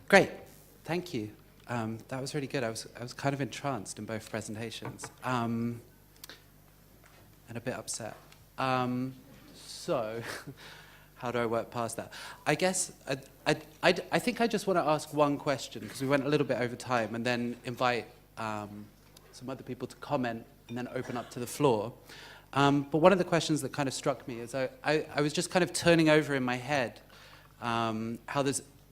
Great, thank you. That was really good. I was kind of entranced in both presentations, and a bit upset. So, how do I work past that? I guess I think I just want to ask one question, because we went a little bit over time, and then invite some other people to comment, and then open up to the floor. But one of the questions that kind of struck me is I was just kind of turning over in my head how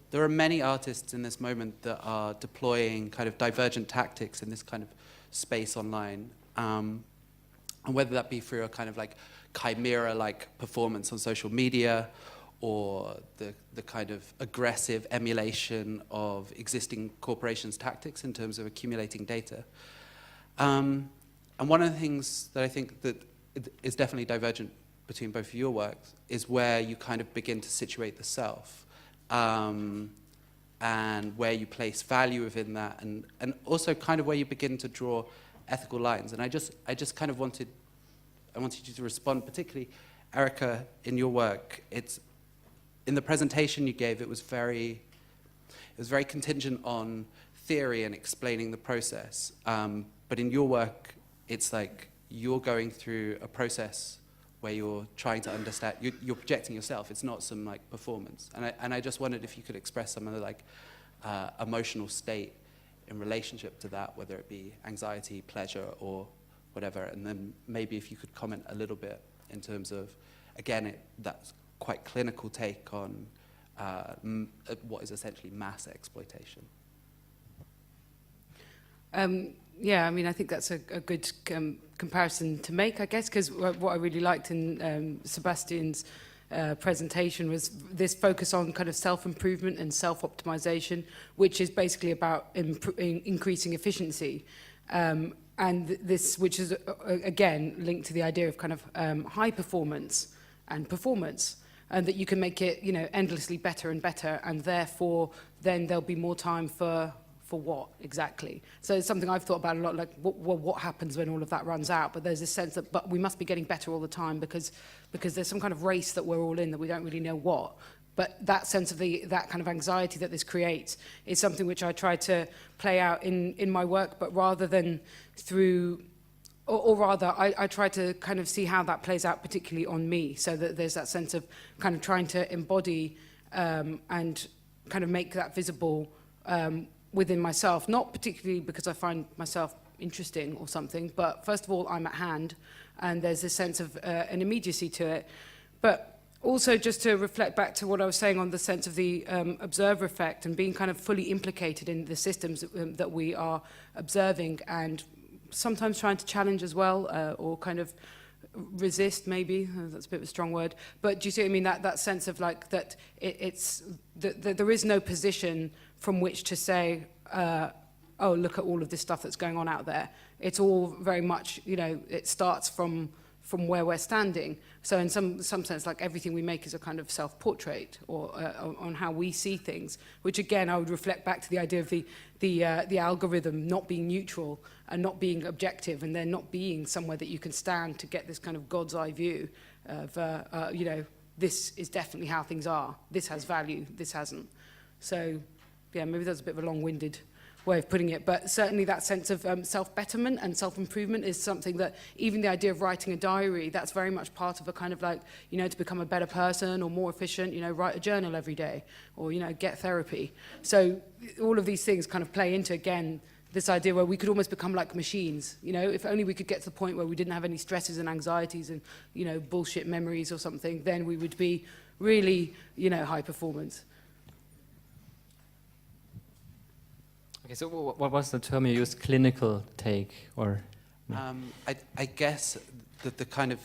there are many artists in this moment that are deploying kind of divergent tactics in this kind of space online, and whether that be through a kind of like chimera-like performance on social media, or the kind of aggressive emulation of existing corporations' tactics in terms of accumulating data. And one of the things that I think that is definitely divergent between both of your works is where you kind of begin to situate the self, and where you place value within that, and also kind of where you begin to draw ethical lines. And I just kind of wanted you to respond, particularly Erica, in your work. In the presentation you gave, it was very contingent on theory and explaining the process. But in your work, it's like you're going through a process where you're trying to understand, you're projecting yourself. It's not some like performance. And I just wondered if you could express some of the like emotional state in relationship to that, whether it be anxiety, pleasure, or whatever. And then maybe if you could comment a little bit in terms of, again, that's quite clinical take on what is essentially mass exploitation. Yeah, I mean, I think that's a good comparison to make, I guess, because what I really liked in Sebastian's presentation was this focus on kind of self-improvement and self-optimization, which is basically about increasing efficiency. And this, which is, again, linked to the idea of kind of high performance and performance, and that you can make it, you know, endlessly better and better, and therefore then there'll be more time for what exactly? So it's something I've thought about a lot, like what happens when all of that runs out? But there's this sense that, but we must be getting better all the time because there's some kind of race that we're all in that we don't really know what. But that sense of that kind of anxiety that this creates is something which I try to play out in my work, but rather than through, or rather, I try to kind of see how that plays out particularly on me, so that there's that sense of kind of trying to embody and kind of make that visible within myself, not particularly because I find myself interesting or something, but first of all, I'm at hand, and there's this sense of an immediacy to it. But also just to reflect back to what I was saying on the sense of the observer effect and being kind of fully implicated in the systems that we are observing, and sometimes trying to challenge as well, or kind of resist, maybe, that's a bit of a strong word, but do you see what I mean, that sense of like that there is no position from which to say, oh, look at all of this stuff that's going on out there. It's all very much, you know, it starts from where we're standing. So in some sense, like everything we make is a kind of self-portrait, or on how we see things, which again, I would reflect back to the idea of the algorithm not being neutral and not being objective, and then not being somewhere that you can stand to get this kind of God's eye view of, you know, this is definitely how things are. This has value, this hasn't. So, yeah, maybe that's a bit of a long-winded way of putting it, but certainly that sense of self-betterment and self-improvement is something that, even the idea of writing a diary, that's very much part of a kind of like, you know, to become a better person or more efficient, you know, write a journal every day, or, you know, get therapy. So all of these things kind of play into, again, this idea where we could almost become like machines, you know, if only we could get to the point where we didn't have any stresses and anxieties and, you know, bullshit memories or something, then we would be really, you know, high performance. Okay, so what was the term you used? Clinical take, or? I guess that the kind of,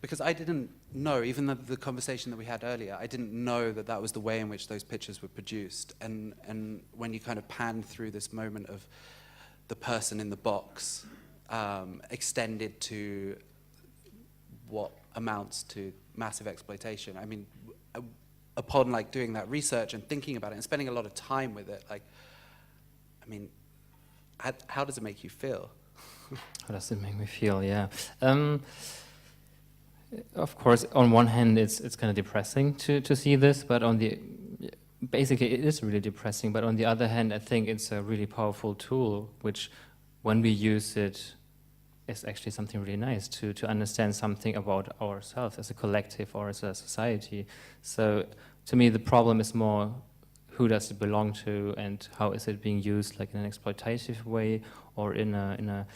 because I didn't know, even the conversation that we had earlier, I didn't know that that was the way in which those pictures were produced. And when you kind of pan through this moment of the person in the box, extended to what amounts to massive exploitation, I mean, upon like doing that research and thinking about it and spending a lot of time with it, like, I mean, how does it make you feel? How does it make me feel? Yeah. Of course, on one hand, it's kind of depressing to see this, but on the basically it is really depressing, but on the other hand, I think it's a really powerful tool, which when we use it is actually something really nice to understand something about ourselves as a collective or as a society. So to me, the problem is more who does it belong to and how is it being used, like in an exploitative way or in a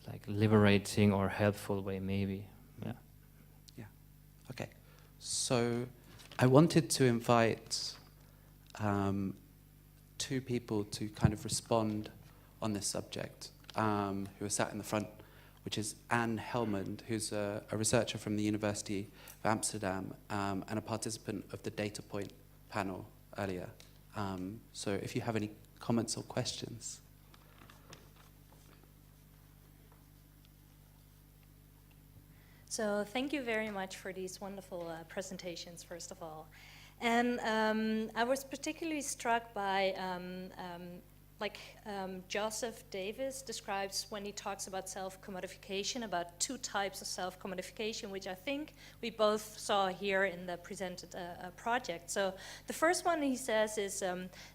like liberating or helpful way, maybe. Yeah. Yeah. Okay. So I wanted to invite two people to kind of respond on this subject, who are sat in the front, which is Anne Helmond, who's a researcher from the University of Amsterdam and a participant of the Data Point panel earlier. So if you have any comments or questions. So thank you very much for these wonderful presentations, first of all. And I was particularly struck by Joseph Davis describes when he talks about self-commodification, about two types of self-commodification, which I think we both saw here in the presented project. So the first one he says is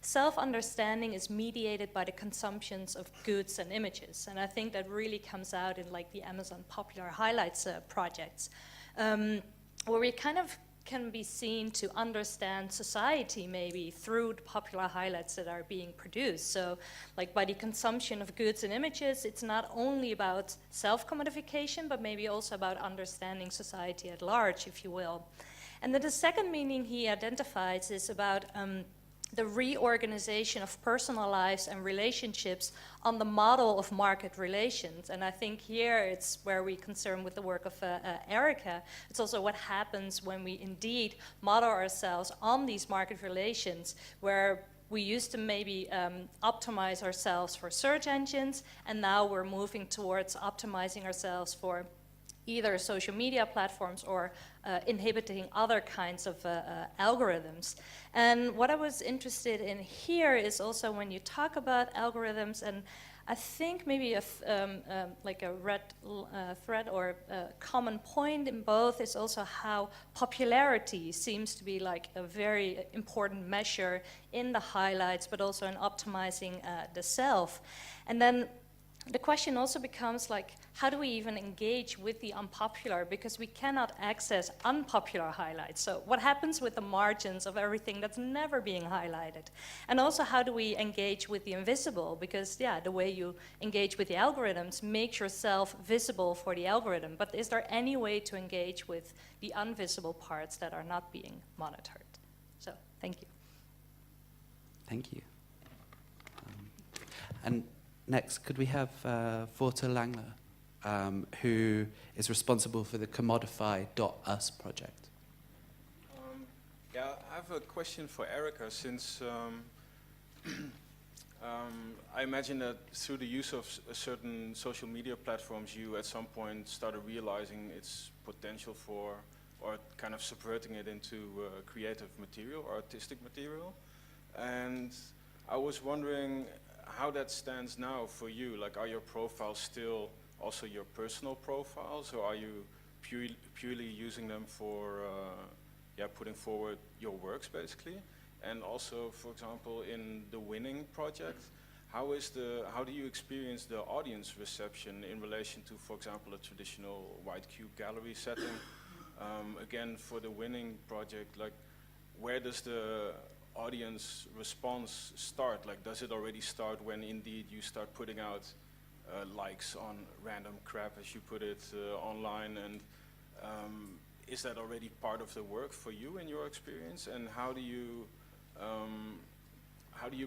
self-understanding is mediated by the consumptions of goods and images. And I think that really comes out in like the Amazon Popular Highlights projects, where we kind of can be seen to understand society maybe through the popular highlights that are being produced. So like by the consumption of goods and images, it's not only about self-commodification, but maybe also about understanding society at large, if you will. And then the second meaning he identifies is about the reorganization of personal lives and relationships on the model of market relations. And I think here it's where we concern with the work of Erica. It's also what happens when we indeed model ourselves on these market relations, where we used to maybe optimize ourselves for search engines, and now we're moving towards optimizing ourselves for either social media platforms or inhibiting other kinds of algorithms. And what I was interested in here is also when you talk about algorithms, and I think maybe like a red thread or a common point in both is also how popularity seems to be like a very important measure in the highlights, but also in optimizing the self. And then the question also becomes like, how do we even engage with the unpopular? Because we cannot access unpopular highlights. So what happens with the margins of everything that's never being highlighted? And also, how do we engage with the invisible? Because, yeah, the way you engage with the algorithms makes yourself visible for the algorithm. But is there any way to engage with the invisible parts that are not being monitored? So, thank you. Thank you. And next, could we have Vorta Langler, who is responsible for the Commodify.us project? Yeah, I have a question for Erica, since I imagine that through the use of certain social media platforms, you at some point started realizing its potential for, or kind of subverting it into creative material or artistic material. And I was wondering how that stands now for you. Like, are your profiles still also your personal profiles, or are you purely using them for putting forward your works, basically? And also, for example, in the Winning project, how do you experience the audience reception in relation to, for example, a traditional white cube gallery setting? Again, for the Winning project, like, where does the audience response start? Like, does it already start when indeed you start putting out likes on random crap, as you put it, online? And is that already part of the work for you in your experience? And how do you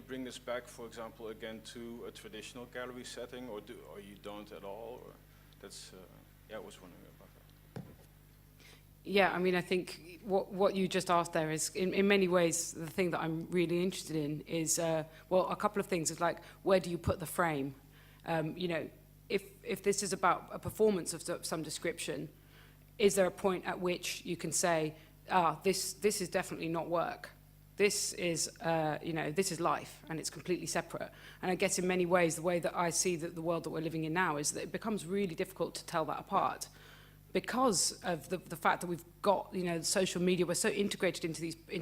bring this back, for example, again to a traditional gallery setting, or you don't at all? Or that's I was wondering about that. Yeah, I mean, I think what you just asked there is, in many ways, the thing that I'm really interested in is, well, a couple of things. It's like, where do you put the frame? You know, if this is about a performance of some description, is there a point at which you can say, this is definitely not work. This is, this is life, and it's completely separate. And I guess in many ways, the way that I see that the world that we're living in now is that it becomes really difficult to tell that apart. because of the fact that we've got, you know, social media, we're so integrated into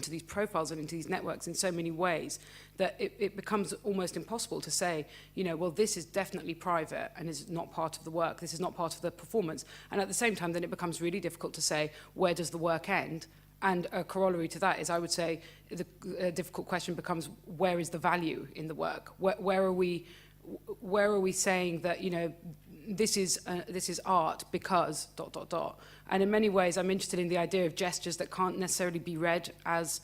these profiles and into these networks in so many ways that it becomes almost impossible to say, you know, well, this is definitely private and is not part of the work, this is not part of the performance. And at the same time, then it becomes really difficult to say, where does the work end? And a corollary to that is, I would say, the difficult question becomes, where is the value in the work? Where are we saying that, you know, this is art because ... And in many ways, I'm interested in the idea of gestures that can't necessarily be read as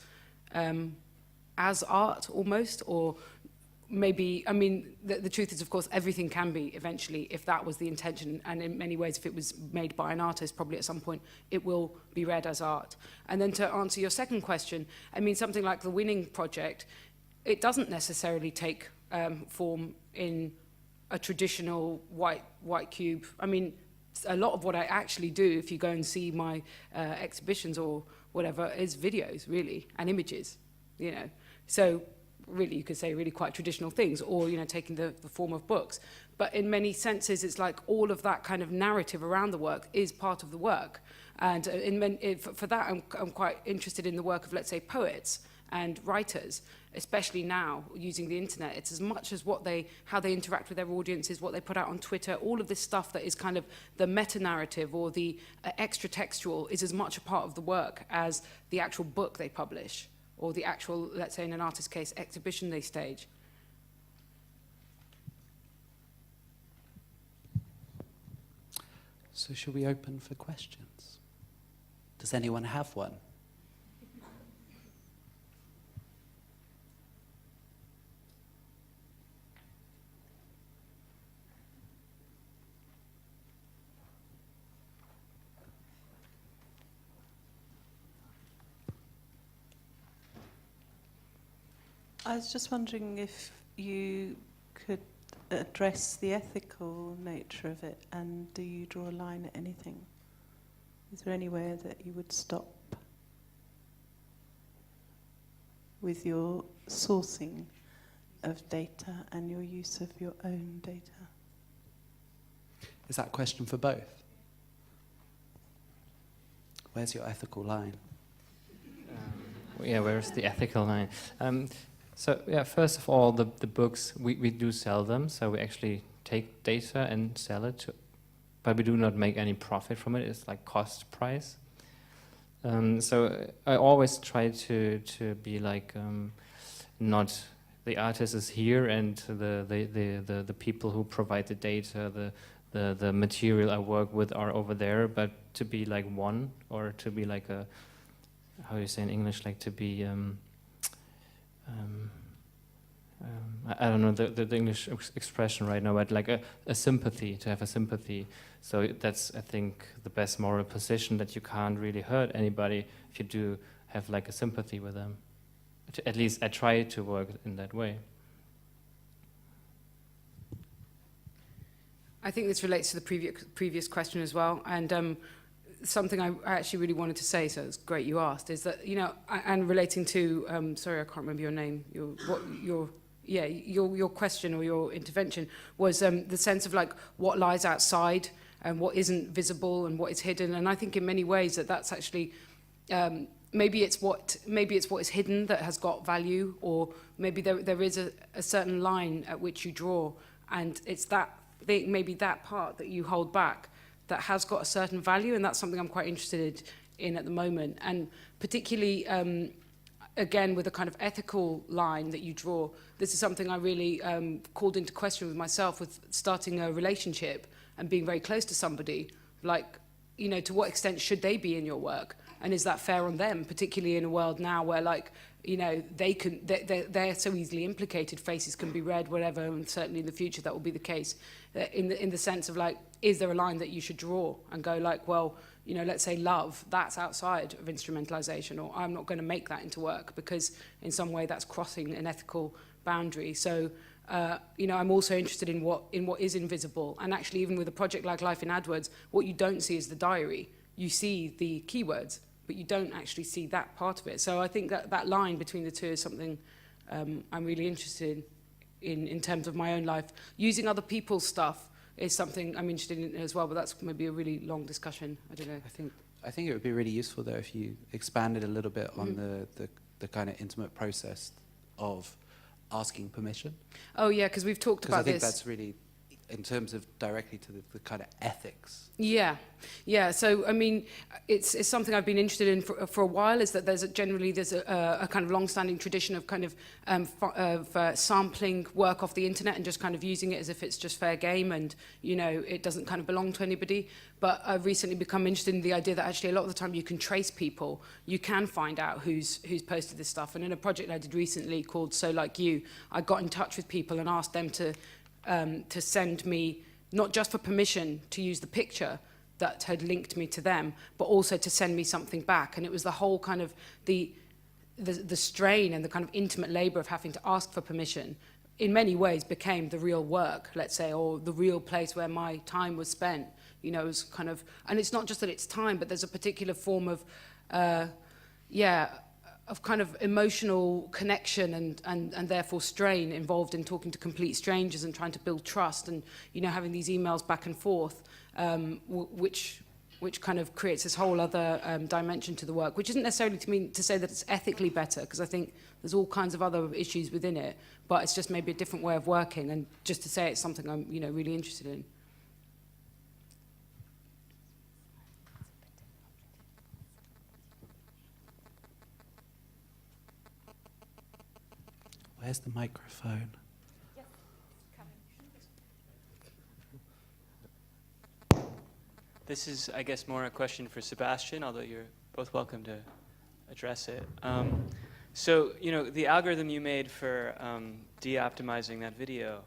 art almost, or maybe, I mean, the truth is, of course, everything can be eventually, if that was the intention, and in many ways, if it was made by an artist, probably at some point, it will be read as art. And then to answer your second question, I mean, something like the Winning Project, it doesn't necessarily take form in a traditional white cube. I mean, a lot of what I actually do, if you go and see my exhibitions or whatever, is videos, really, and images, you know. So really, you could say really quite traditional things, or, you know, taking the form of books. But in many senses, it's like all of that kind of narrative around the work is part of the work. And for that, I'm quite interested in the work of, let's say, poets and writers, especially now using the internet. It's as much as how they interact with their audiences, what they put out on Twitter, all of this stuff that is kind of the meta-narrative or the extra textual is as much a part of the work as the actual book they publish, or the actual, let's say in an artist's case, exhibition they stage. So shall we open for questions? Does anyone have one? I was just wondering if you could address the ethical nature of it, and do you draw a line at anything? Is there anywhere that you would stop with your sourcing of data and your use of your own data? Is that a question for both? Where's your ethical line? Yeah, where's the ethical line? So yeah, first of all, the books, we do sell them, so we actually take data and sell it, but we do not make any profit from it. It's like cost price. So I always try to be like, not the artist is here and the people who provide the data, the material I work with are over there, but to be like one, or to be like a, how do you say in English, like to be, I don't know the English expression right now, but like a sympathy, to have a sympathy. So that's, I think, the best moral position, that you can't really hurt anybody if you do have like a sympathy with them. At least I try to work in that way. I think this relates to the previous question as well, and something I actually really wanted to say, so it's great you asked, is that, you know, and relating to, sorry, I can't remember your name, your question or your intervention was the sense of like what lies outside and what isn't visible and what is hidden. And I think in many ways that's actually, maybe it's what is hidden that has got value, or maybe there is a certain line at which you draw, and it's that thing, maybe that part that you hold back that has got a certain value, and that's something I'm quite interested in at the moment. And particularly, again, with a kind of ethical line that you draw, this is something I really called into question with myself, with starting a relationship and being very close to somebody. Like, you know, to what extent should they be in your work? And is that fair on them, particularly in a world now where, like, you know, they're so easily implicated, faces can be read, whatever, and certainly in the future that will be the case, in the sense of, like, is there a line that you should draw and go, like, well, you know, let's say love, that's outside of instrumentalization, or I'm not going to make that into work because in some way that's crossing an ethical boundary. So, you know, I'm also interested in what is invisible. And actually, even with a project like Life in AdWords, what you don't see is the diary. You see the keywords, but you don't actually see that part of it. So I think that line between the two is something I'm really interested in terms of my own life. Using other people's stuff is something I'm interested in as well, but that's maybe a really long discussion. I don't know. I think it would be really useful though if you expanded a little bit on the kind of intimate process of asking permission. Oh yeah, because we've talked about Because I think this. that's really, in terms of directly to the kind of ethics. Yeah. So I mean, it's something I've been interested in for a while. Is that there's a kind of long-standing tradition of kind of sampling work off the internet and just kind of using it as if it's just fair game, and you know it doesn't kind of belong to anybody. But I've recently become interested in the idea that actually a lot of the time you can trace people, you can find out who's posted this stuff. And in a project I did recently called So Like You, I got in touch with people and asked them to send me, not just for permission to use the picture that had linked me to them, but also to send me something back. And it was the whole kind of the strain and the kind of intimate labor of having to ask for permission in many ways became the real work, let's say, or the real place where my time was spent. You know, it was kind of, and it's not just that it's time, but there's a particular form of, of kind of emotional connection and therefore strain involved in talking to complete strangers and trying to build trust and, you know, having these emails back and forth, which kind of creates this whole other dimension to the work, which isn't necessarily to say that it's ethically better, because I think there's all kinds of other issues within it, but it's just maybe a different way of working, and just to say it's something I'm, you know, really interested in. Where's the microphone? This is, I guess, more a question for Sebastian, although you're both welcome to address it. So, you know, the algorithm you made for de-optimizing that video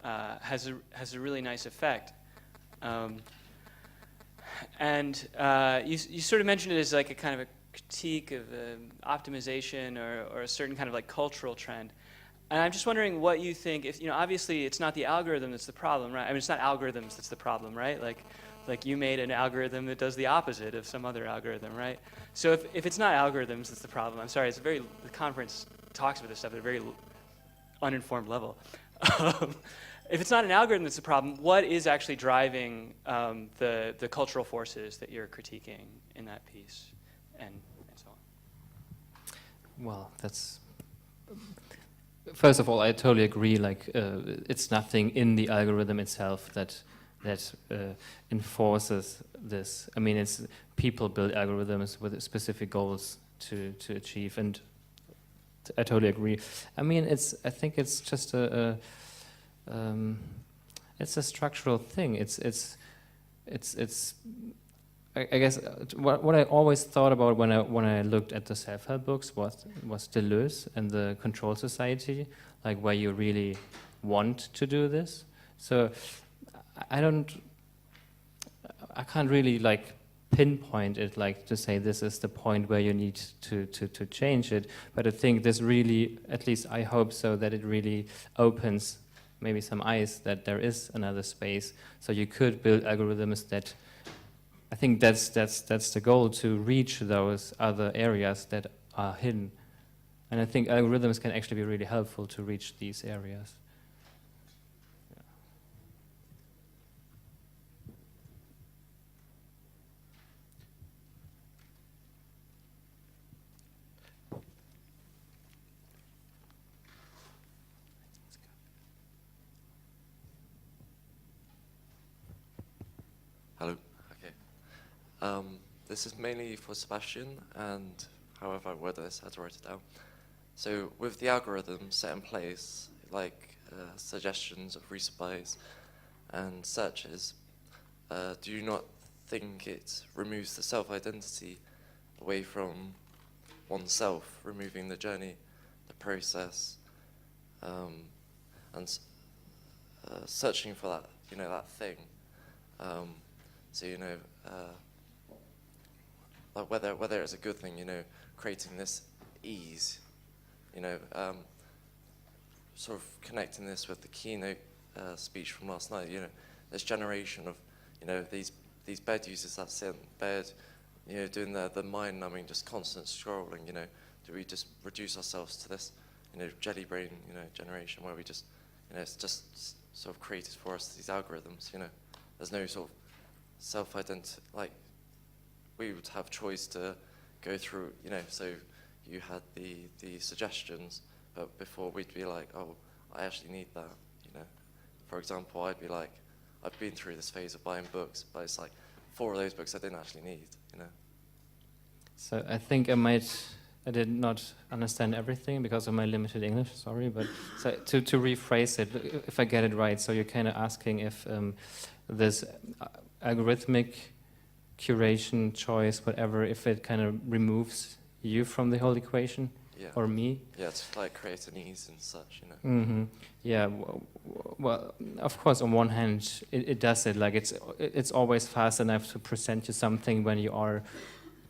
has a really nice effect. And you sort of mentioned it as like a kind of a critique of optimization or a certain kind of like cultural trend. And I'm just wondering what you think, if, you know, obviously it's not the algorithm that's the problem, right? I mean, it's not algorithms that's the problem, right? Like you made an algorithm that does the opposite of some other algorithm, right? So if it's not algorithms that's the problem, I'm sorry, the conference talks about this stuff at a very uninformed level. If it's not an algorithm that's the problem, what is actually driving the cultural forces that you're critiquing in that piece, and so on? Well, that's... First of all, I totally agree. Like, it's nothing in the algorithm itself that enforces this. I mean, it's people build algorithms with specific goals to achieve, and I totally agree. I mean, I think it's just it's a structural thing. I guess what I always thought about when I looked at the self-help books was Deleuze and the Control Society, like where you really want to do this. So I can't really like pinpoint it, like to say this is the point where you need to change it. But I think this really, at least I hope so, that it really opens maybe some eyes that there is another space. So you could build algorithms that, I think that's the goal, to reach those other areas that are hidden. And I think algorithms can actually be really helpful to reach these areas. Hello. Okay. This is mainly for Sebastian, and however I word this, I had to write it down. So with the algorithm set in place, like suggestions of resupplies and searches, do you not think it removes the self-identity away from oneself, removing the journey, the process, and searching for that, you know, that thing? So, you know, like whether it's a good thing, you know, creating this ease, you know, sort of connecting this with the keynote speech from last night, you know, this generation of, you know, these bed users that sit in bed, you know, doing the mind-numbing, just constant scrolling, you know, do we just reduce ourselves to this, you know, jelly brain, you know, generation where we just, you know, it's just sort of created for us these algorithms. You know, there's no sort of self-identity. Like, we would have choice to go through. You know, so you had the suggestions, but before we'd be like, oh, I actually need that. You know, for example, I'd be like, I've been through this phase of buying books, but it's like 4 of those books I didn't actually need. You know. So I think I did not understand everything because of my limited English, sorry, but so to rephrase it, if I get it right, so you're kind of asking if this algorithmic curation choice, whatever, if it kind of removes you from the whole equation, Yeah. or me? Yeah, to like create an ease and such, you know. Mm-hmm. Yeah, well, of course, on one hand, it does it. Like, it's always fast enough to present you something when you are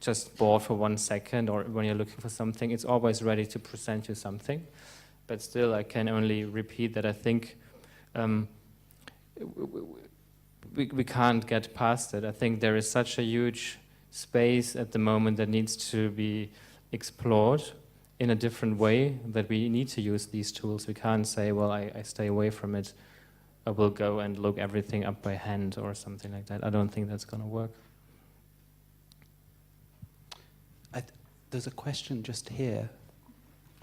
just bored for 1 second, or when you're looking for something. It's always ready to present you something. But still, I can only repeat that I think we can't get past it. I think there is such a huge space at the moment that needs to be explored in a different way, that we need to use these tools. We can't say, well, I stay away from it. I will go and look everything up by hand or something like that. I don't think that's going to work. There's a question just here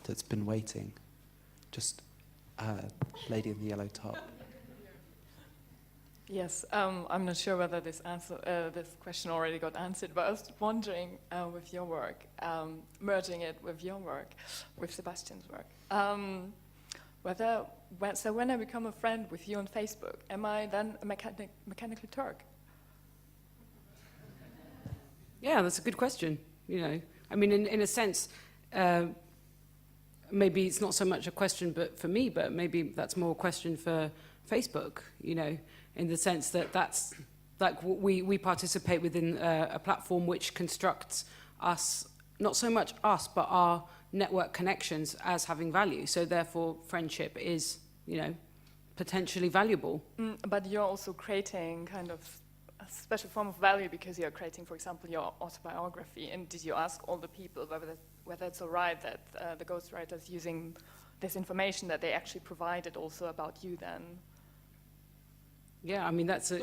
that's been waiting. Just lady in the yellow top. Yes, I'm not sure whether this question already got answered, but I was wondering with your work, merging it with your work, with Sebastian's work, so when I become a friend with you on Facebook, am I then a mechanical Turk? Yeah, that's a good question. You know, I mean, in a sense, maybe it's not so much a question, but for me, but maybe that's more a question for Facebook. You know, in the sense that that's like we participate within a platform which constructs us, not so much us, but our network connections as having value. So therefore, friendship is, you know, potentially valuable. But you're also creating kind of a special form of value because you're creating, for example, your autobiography. And did you ask all the people whether it's all right that the ghostwriter is using this information that they actually provided also about you then? Yeah, I mean, that's a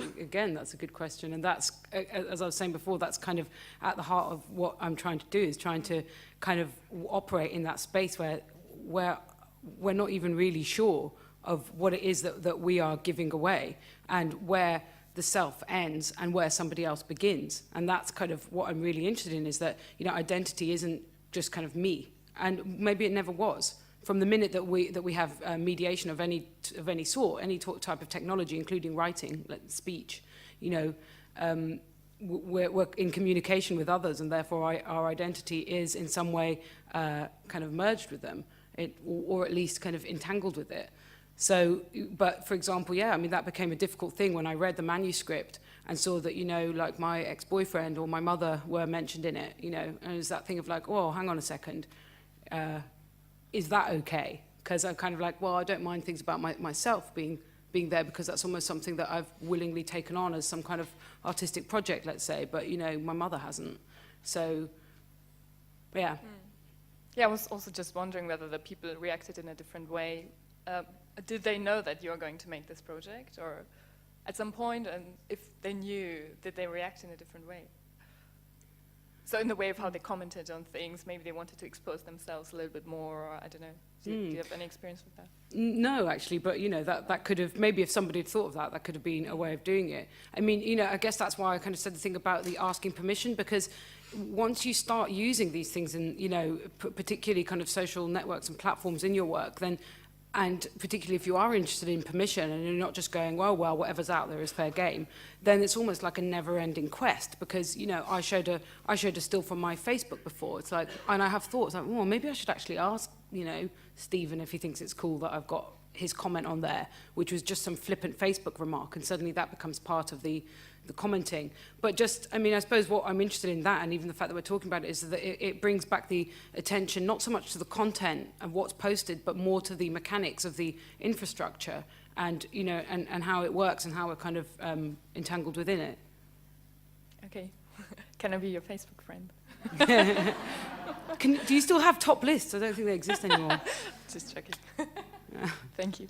good question. And that's, as I was saying before, that's kind of at the heart of what I'm trying to do, is trying to kind of operate in that space where we're not even really sure of what it is that we are giving away, and where the self ends and where somebody else begins. And that's kind of what I'm really interested in, is that, you know, identity isn't just kind of me, and maybe it never was. From the minute that we have mediation of any sort, any type of technology, including writing, like speech, you know, we're in communication with others, and therefore our identity is in some way kind of merged with them, or at least kind of entangled with it. So, but for example, yeah, I mean, that became a difficult thing when I read the manuscript and saw that, you know, like my ex-boyfriend or my mother were mentioned in it, you know, and it was that thing of like, oh, hang on a second, is that okay? Because I'm kind of like, well, I don't mind things about myself being there, because that's almost something that I've willingly taken on as some kind of artistic project, let's say, but, you know, my mother hasn't. So, yeah. Yeah, I was also just wondering whether the people reacted in a different way. Did they know that you're going to make this project, or at some point, and if they knew, did they react in a different way? So in the way of how they commented on things, maybe they wanted to expose themselves a little bit more, or I don't know. Do you have any experience with that? No, actually, but, you know, that could have, maybe if somebody had thought of that could have been a way of doing it. I mean, you know, I guess that's why I kind of said the thing about the asking permission, because once you start using these things in, you know, particularly kind of social networks and platforms in your work, then, and particularly if you are interested in permission and you're not just going, well, whatever's out there is fair game, then it's almost like a never-ending quest, because, you know, I showed a still from my Facebook before. It's like, and I have thoughts like, well, maybe I should actually ask, you know, Stephen if he thinks it's cool that I've got his comment on there, which was just some flippant Facebook remark, and suddenly that becomes part of the commenting. But just, I mean, I suppose what I'm interested in that, and even the fact that we're talking about it, is that it brings back the attention not so much to the content of what's posted, but more to the mechanics of the infrastructure, and, you know, and how it works, and how we're kind of entangled within it. Okay. Can I be your Facebook friend? Do you still have top lists? I don't think they exist anymore. Just checking. Thank you.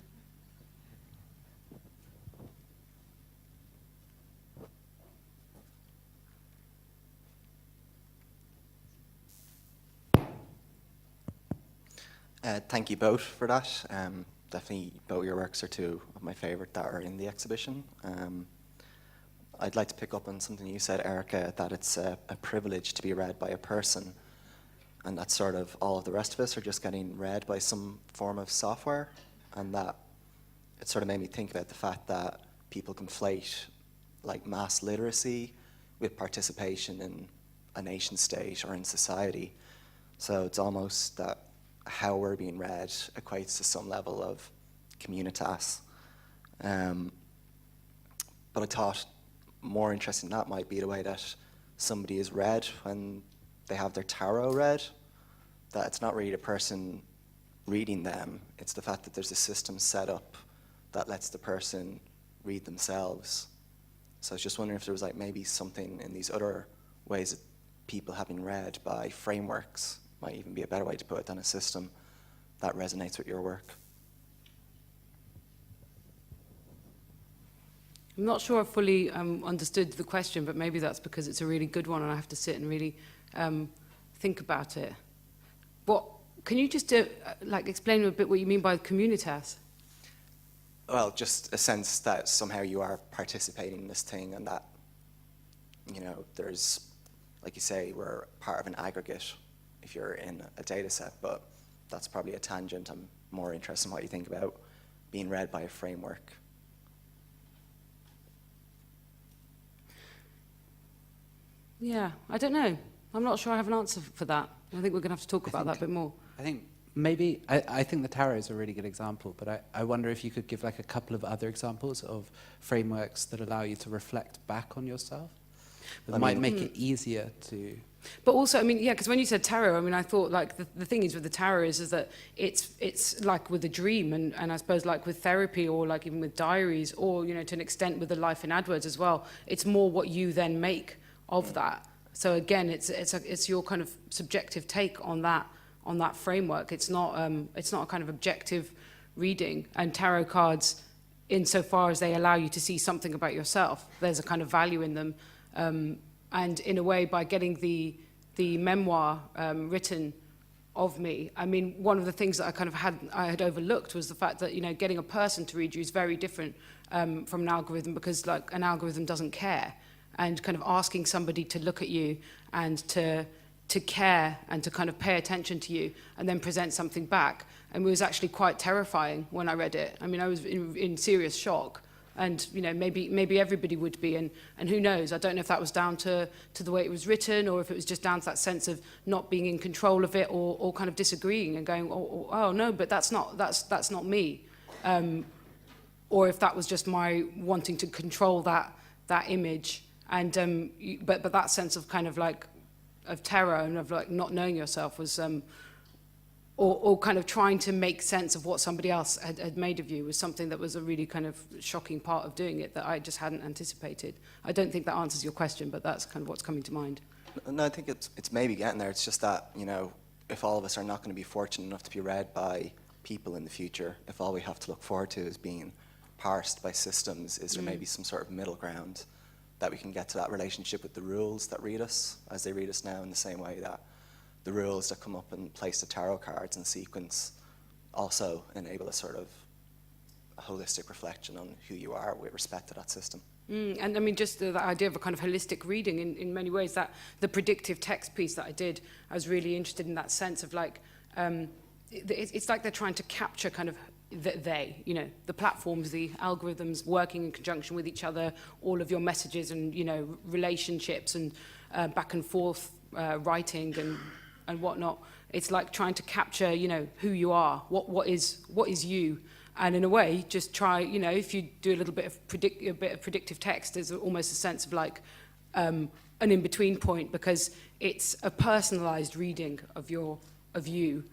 Thank you both for that. Definitely both your works are two of my favourite that are in the exhibition. I'd like to pick up on something you said, Erica, that it's a privilege to be read by a person, and that sort of all of the rest of us are just getting read by some form of software, and that it sort of made me think about the fact that people conflate like mass literacy with participation in a nation state or in society. So it's almost that how we're being read equates to some level of communitas. But I thought more interesting than that might be the way that somebody is read when they have their tarot read, that it's not really the person reading them, it's the fact that there's a system set up that lets the person read themselves. So I was just wondering if there was like maybe something in these other ways that people have been read by frameworks, might even be a better way to put it than a system, that resonates with your work. I'm not sure I fully understood the question, but maybe that's because it's a really good one and I have to sit and really think about it. Can you just explain a bit what you mean by communitas? Well, just a sense that somehow you are participating in this thing, and that, you know, there's, like you say, we're part of an aggregate if you're in a data set, but that's probably a tangent. I'm more interested in what you think about being read by a framework. Yeah, I don't know. I'm not sure I have an answer for that. I think we're going to have to talk about that a bit more. I think maybe, I think the tarot is a really good example, but I wonder if you could give like a couple of other examples of frameworks that allow you to reflect back on yourself. That might make it easier to... But also, I mean, yeah, because when you said tarot, I mean, I thought like the thing is with the tarot is that it's like with a dream, and I suppose like with therapy or like even with diaries, or, you know, to an extent with the life in AdWords as well, it's more what you then make of that. So again, it's your kind of subjective take on that framework. It's not a kind of objective reading. And tarot cards, insofar as they allow you to see something about yourself, there's a kind of value in them. And in a way, by getting the memoir written of me, I mean, one of the things that I had overlooked was the fact that, you know, getting a person to read you is very different from an algorithm, because like an algorithm doesn't care. And kind of asking somebody to look at you and to care and to kind of pay attention to you and then present something back. And it was actually quite terrifying when I read it. I mean, I was in serious shock. And, you know, maybe everybody would be. And who knows? I don't know if that was down to the way it was written, or if it was just down to that sense of not being in control of it, or kind of disagreeing and going, oh no, but that's not me. Or if that was just my wanting to control that image. And but that sense of kind of like of terror and of like not knowing yourself was or kind of trying to make sense of what somebody else had made of you was something that was a really kind of shocking part of doing it that I just hadn't anticipated. I don't think that answers your question, but that's kind of what's coming to mind. No, I think it's maybe getting there. It's just that, you know, if all of us are not going to be fortunate enough to be read by people in the future, if all we have to look forward to is being parsed by systems, is there maybe some sort of middle ground that we can get to that relationship with the rules that read us, as they read us now, in the same way that the rules that come up and place the tarot cards in sequence also enable a sort of a holistic reflection on who you are with respect to that system. And I mean, just the idea of a kind of holistic reading in many ways, that the predictive text piece that I did, I was really interested in that sense of like, it's like they're trying to capture kind of you know, the platforms, the algorithms working in conjunction with each other, all of your messages and, you know, relationships and back and forth writing and whatnot. It's like trying to capture, you know, who you are, what is you. And in a way, just try, you know, if you do a little bit of predictive text, there's almost a sense of like an in-between point, because it's a personalized reading of you.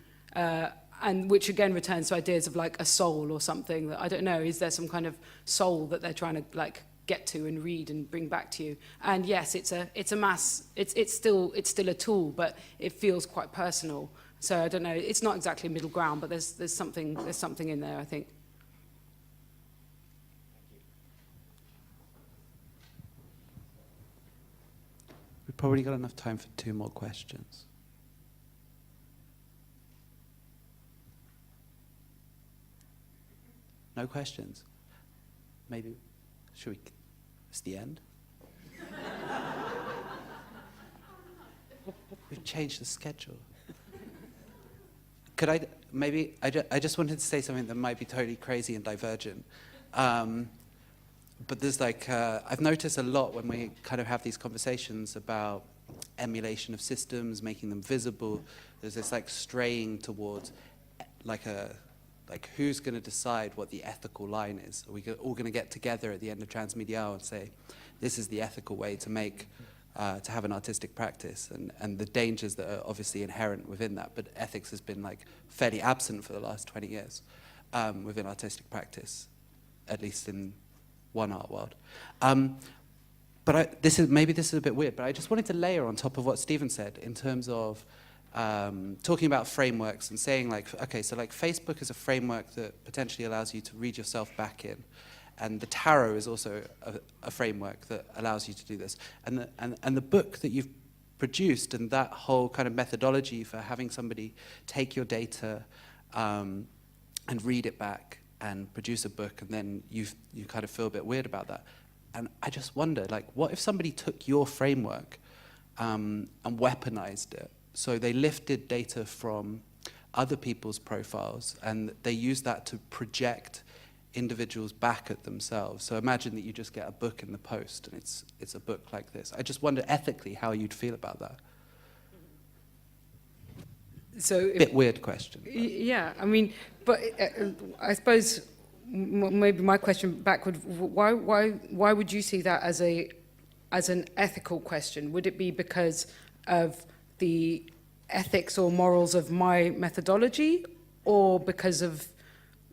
And which again returns to ideas of like a soul or something that I don't know. Is there some kind of soul that they're trying to like get to and read and bring back to you? And yes, it's a mass. It's still a tool, but it feels quite personal. So I don't know. It's not exactly middle ground, but there's something in there, I think. We've probably got enough time for 2 more questions. No questions? Maybe, should we, it's the end? We've changed the schedule. Could I, maybe, I just wanted to say something that might be totally crazy and divergent. But there's like, I've noticed a lot when we kind of have these conversations about emulation of systems, making them visible, there's this like straying towards like who's going to decide what the ethical line is? Are we all going to get together at the end of transmediale and say, this is the ethical way to make, to have an artistic practice, and the dangers that are obviously inherent within that, but ethics has been like fairly absent for the last 20 years within artistic practice, at least in one art world. But maybe this is a bit weird, but I just wanted to layer on top of what Stephen said in terms of talking about frameworks and saying like, okay, so like Facebook is a framework that potentially allows you to read yourself back in. And the tarot is also a framework that allows you to do this. And the book that you've produced and that whole kind of methodology for having somebody take your data and read it back and produce a book, and then you kind of feel a bit weird about that. And I just wonder, like, what if somebody took your framework and weaponized it? So they lifted data from other people's profiles and they used that to project individuals back at themselves. So imagine that you just get a book in the post and it's a book like this. I just wonder ethically how you'd feel about that. So bit weird question. Yeah, I mean, but I suppose maybe my question back would, why would you see that as an ethical question? Would it be because of the ethics or morals of my methodology, or because of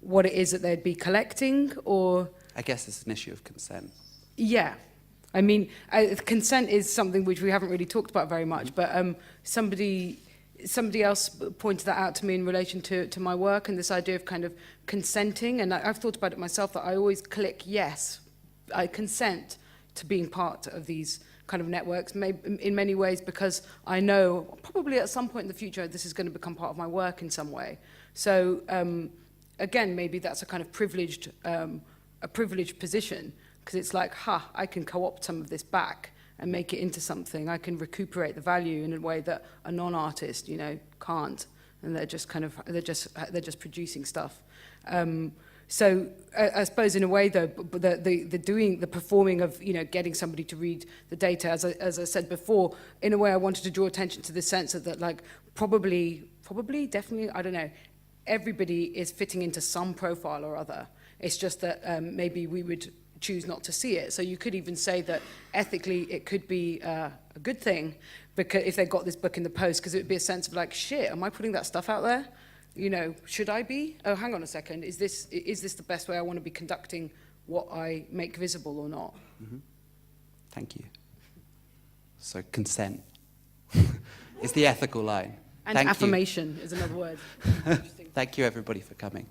what it is that they'd be collecting, or? I guess it's an issue of consent. Yeah. I mean, consent is something which we haven't really talked about very much, but somebody else pointed that out to me in relation to my work and this idea of kind of consenting, and I've thought about it myself, that I always click yes, I consent to being part of these kind of networks, maybe in many ways because I know probably at some point in the future this is going to become part of my work in some way. So again, maybe that's a kind of privileged position, because it's like, I can co-opt some of this back and make it into something. I can recuperate the value in a way that a non-artist, can't, and they're just they're just producing stuff. So I suppose in a way, though, the performing of getting somebody to read the data, as I said before, in a way I wanted to draw attention to the sense that like probably definitely, I don't know, everybody is fitting into some profile or other. It's just that maybe we would choose not to see it. So you could even say that ethically it could be a good thing, because if they got this book in the post, because it would be a sense of like, shit, am I putting that stuff out there? Should I be? Oh, hang on a second. Is this the best way I want to be conducting what I make visible or not? Mm-hmm. Thank you. So consent is the ethical line. And affirmation is another word. Thank you, everybody, for coming.